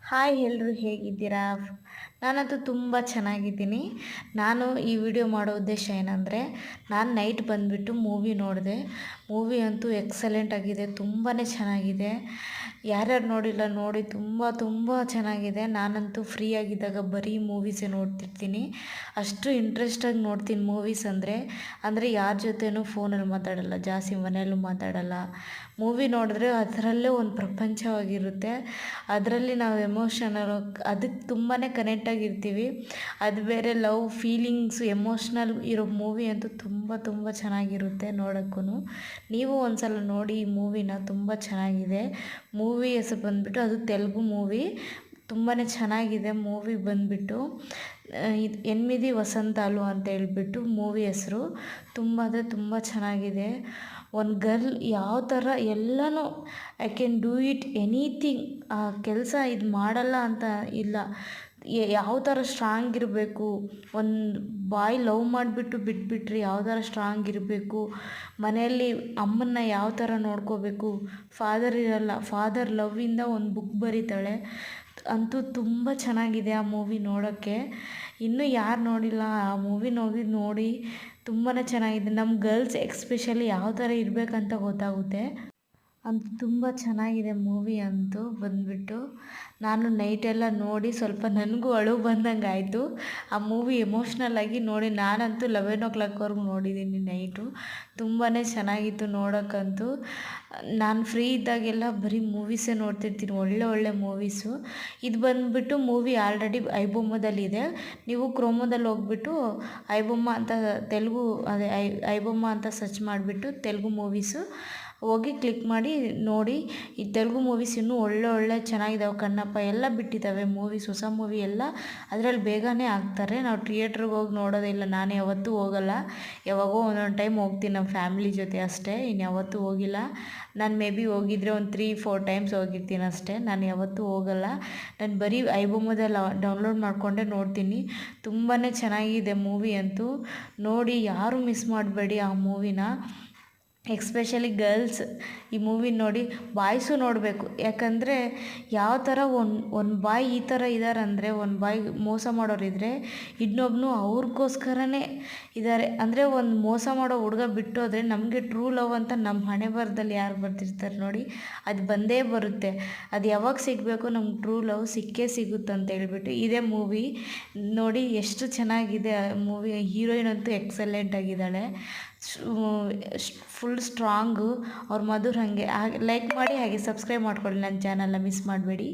Hi ಎಲ್ರು ಹೇಗಿದ್ದೀರಾ? ನಾನಂತೂ ತುಂಬ ಚೆನ್ನಾಗಿದ್ದೀನಿ. ನಾನು ಈ ವಿಡಿಯೋ ಮಾಡೋ ಉದ್ದೇಶ ಏನಂದರೆ, ನಾನು ನೈಟ್ ಬಂದುಬಿಟ್ಟು ಮೂವಿ ನೋಡಿದೆ. ಮೂವಿ ಅಂತೂ ಎಕ್ಸಲೆಂಟ್ ಆಗಿದೆ, ತುಂಬಾ ಚೆನ್ನಾಗಿದೆ. ಯಾರ್ಯಾರು ನೋಡಿಲ್ಲ ನೋಡಿ, ತುಂಬ ತುಂಬ ಚೆನ್ನಾಗಿದೆ. ನಾನಂತೂ ಫ್ರೀ ಆಗಿದ್ದಾಗ ಬರೀ ಮೂವೀಸೇ ನೋಡ್ತಿರ್ತೀನಿ. ಅಷ್ಟು ಇಂಟ್ರೆಸ್ಟಾಗಿ ನೋಡ್ತೀನಿ ಮೂವೀಸ್ ಅಂದರೆ ಯಾರ ಜೊತೆನೂ ಫೋನಲ್ಲಿ ಮಾತಾಡಲ್ಲ, ಜಾಸ್ತಿ ಮನೆಯಲ್ಲೂ ಮಾತಾಡಲ್ಲ. ಮೂವಿ ನೋಡಿದ್ರೆ ಅದರಲ್ಲೇ ಒಂದು ಪ್ರಪಂಚವಾಗಿರುತ್ತೆ. ಅದರಲ್ಲಿ ನಾವು ಎಮೋಷನಲ್ ಅದಕ್ಕೆ ತುಂಬಾ ಕನೆಕ್ಟಾಗಿರ್ತೀವಿ. ಅದು ಬೇರೆ ಲವ್ ಫೀಲಿಂಗ್ಸು ಎಮೋಷ್ನಲ್ ಇರೋ ಮೂವಿ ಅಂತೂ ತುಂಬ ತುಂಬ ಚೆನ್ನಾಗಿರುತ್ತೆ ನೋಡೋಕ್ಕೂ. ನೀವು ಒಂದು ಸಲ ನೋಡಿ ಈ ಮೂವಿನ, ತುಂಬ ಚೆನ್ನಾಗಿದೆ. ಮೂವಿ ಹೆಸರು ಬಂದುಬಿಟ್ಟು, ಅದು ತೆಲುಗು ಮೂವಿ, ತುಂಬಾ ಚೆನ್ನಾಗಿದೆ. ಮೂವಿ ಬಂದುಬಿಟ್ಟು ಇದು ಎನ್ಮಿದಿ ವಸಂತಾಲು ಅಂತ ಹೇಳ್ಬಿಟ್ಟು ಮೂವಿ ಹೆಸರು. ತುಂಬ ಅಂದರೆ ತುಂಬ ಚೆನ್ನಾಗಿದೆ. ಒಂದು ಗರ್ಲ್ ಯಾವ ಥರ ಎಲ್ಲನೂ I can do it anything, ಆ ಕೆಲಸ ಇದು ಮಾಡಲ್ಲ ಅಂತ ಇಲ್ಲ, ಯಾವ ಥರ ಸ್ಟ್ರಾಂಗ್ ಇರಬೇಕು, ಒಂದು ಬಾಯ್ ಲವ್ ಮಾಡಿಬಿಟ್ಟು ಬಿಟ್ಬಿಟ್ರೆ ಯಾವ ಥರ ಸ್ಟ್ರಾಂಗ್ ಇರಬೇಕು, ಮನೆಯಲ್ಲಿ ಅಮ್ಮನ್ನ ಯಾವ ಥರ ನೋಡ್ಕೋಬೇಕು, ಫಾದರ್ ಇರಲ್ಲ, ಫಾದರ್ ಲವ್ವಿಂದ ಒಂದು ಬುಕ್ ಬರೀತಾಳೆ. ಅಂತೂ ತುಂಬ ಚೆನ್ನಾಗಿದೆ ಆ ಮೂವಿ ನೋಡೋಕ್ಕೆ. ಇನ್ನೂ ಯಾರು ನೋಡಿಲ್ಲ ಆ ಮೂವಿ ನೋಡಿ ತುಂಬಾ ಚೆನ್ನಾಗಿದೆ. ನಮ್ಮ ಗರ್ಲ್ಸ್ ಎಕ್ಸ್ಪೆಷಲಿ ಯಾವ ಥರ ಇರಬೇಕಂತ ಗೊತ್ತಾಗುತ್ತೆ. ಅಂತೂ ತುಂಬ ಚೆನ್ನಾಗಿದೆ ಮೂವಿ ಅಂತೂ ಬಂದುಬಿಟ್ಟು. ನಾನು ನೈಟೆಲ್ಲ ನೋಡಿ ಸ್ವಲ್ಪ ನನಗೂ ಅಳು ಬಂದಂಗೆ ಆಯಿತು. ಆ ಮೂವಿ ಎಮೋಷ್ನಲ್ಲಾಗಿ ನೋಡಿ ನಾನಂತೂ 11 o'clockವರೆಗೂ ನೋಡಿದ್ದೀನಿ ನೈಟು. ತುಂಬಾ ಚೆನ್ನಾಗಿತ್ತು ನೋಡೋಕ್ಕಂತೂ. ನಾನು ಫ್ರೀ ಇದ್ದಾಗೆಲ್ಲ ಬರೀ ಮೂವೀಸೇ ನೋಡ್ತಿರ್ತೀನಿ, ಒಳ್ಳೆ ಮೂವೀಸು. ಇದು ಬಂದುಬಿಟ್ಟು ಮೂವಿ ಆಲ್ರೆಡಿ ಐಬೊಮ್ಮದಲ್ಲಿದೆ. ನೀವು ಕ್ರೋಮೋದಲ್ಲಿ ಹೋಗ್ಬಿಟ್ಟು ಐಬೊಮ್ಮ ಅಂತ ತೆಲುಗು ಅದೇ ಐಬೊಮ್ಮ ಅಂತ ಸರ್ಚ್ ಮಾಡಿಬಿಟ್ಟು ತೆಲುಗು ಮೂವೀಸು ಹೋಗಿ ಕ್ಲಿಕ್ ಮಾಡಿ ನೋಡಿ. ಈ ತೆಲುಗು ಮೂವೀಸ್ ಇನ್ನೂ ಒಳ್ಳೆ ಚೆನ್ನಾಗಿದ್ದಾವೆ. ಕಣ್ಣಪ್ಪ ಎಲ್ಲ ಬಿಟ್ಟಿದ್ದಾವೆ ಮೂವೀಸ್, ಹೊಸ ಮೂವಿ ಎಲ್ಲ ಅದರಲ್ಲಿ ಬೇಗನೆ ಹಾಕ್ತಾರೆ. ನಾವು ಥಿಯೇಟ್ರಿಗೆ ಹೋಗಿ ನೋಡೋದಿಲ್ಲ, ನಾನು ಯಾವತ್ತೂ ಹೋಗಲ್ಲ. ಯಾವಾಗೋ ಒಂದೊಂದು ಟೈಮ್ ಹೋಗ್ತೀನಿ ನಮ್ಮ ಫ್ಯಾಮಿಲಿ ಜೊತೆ ಅಷ್ಟೇ, ಇನ್ನು ಯಾವತ್ತೂ ಹೋಗಿಲ್ಲ. ನಾನು ಮೇ ಬಿ ಹೋಗಿದ್ರೆ ಒಂದು 3-4 ಟೈಮ್ಸ್ ಹೋಗಿರ್ತೀನಿ ಅಷ್ಟೇ, ನಾನು ಯಾವತ್ತೂ ಹೋಗಲ್ಲ. ನಾನು ಬರೀ ಐಬೊಮ್ಮದಲ್ಲಿ ಡೌನ್ಲೋಡ್ ಮಾಡಿಕೊಂಡೇ ನೋಡ್ತೀನಿ. ತುಂಬಾ ಚೆನ್ನಾಗಿದೆ ಮೂವಿ ಅಂತೂ. ನೋಡಿ, ಯಾರೂ ಮಿಸ್ ಮಾಡಬೇಡಿ ಆ ಮೂವಿನ. ಎಕ್ಸ್ಪೆಷಲಿ ಗರ್ಲ್ಸ್ ಈ ಮೂವಿ ನೋಡಿ. ಬಾಯ್ಸು ನೋಡಬೇಕು, ಯಾಕಂದರೆ ಯಾವ ಥರ ಒಂದು ಬಾಯ್ ಈ ಥರ ಇದ್ದಾರಂದರೆ, ಒಂದು ಬಾಯ್ ಮೋಸ ಮಾಡೋರಿದ್ದರೆ ಇನ್ನೊಬ್ಬನು ಅವ್ರಿಗೋಸ್ಕರನೇ ಇದ್ದಾರೆ. ಅಂದರೆ ಒಂದು ಮೋಸ ಮಾಡೋ ಹುಡುಗ ಬಿಟ್ಟು ಹೋದರೆ ನಮಗೆ ಟ್ರೂ ಲವ್ ಅಂತ ನಮ್ಮ ಹಣೆ ಬರದಲ್ಲಿ ಯಾರು ಬರ್ತಿರ್ತಾರೆ ನೋಡಿ, ಅದು ಬಂದೇ ಬರುತ್ತೆ. ಅದು ಯಾವಾಗ ಸಿಗಬೇಕು, ನಮ್ಗೆ ಟ್ರೂ ಲವ್ ಸಿಕ್ಕೇ ಸಿಗುತ್ತೆ ಅಂತ ಹೇಳ್ಬಿಟ್ಟು ಇದೇ ಮೂವಿ ನೋಡಿ. ಎಷ್ಟು ಚೆನ್ನಾಗಿದೆ ಮೂವಿ. ಹೀರೋಯಿನ್ ಅಂತೂ ಎಕ್ಸಲೆಂಟ್ ಆಗಿದ್ದಾಳೆ, ಫುಲ್ ಸ್ಟ್ರಾಂಗು. ಅವ್ರ ಮಧುರ್ ಹಾಗೆ ಲೈಕ್ ಮಾಡಿ, ಹಾಗೆ ಸಬ್ಸ್ಕ್ರೈಬ್ ಮಾಡ್ಕೊಳ್ಳಿ ನನ್ನ ಚಾನಲ್ನ, ಮಿಸ್ ಮಾಡಬೇಡಿ.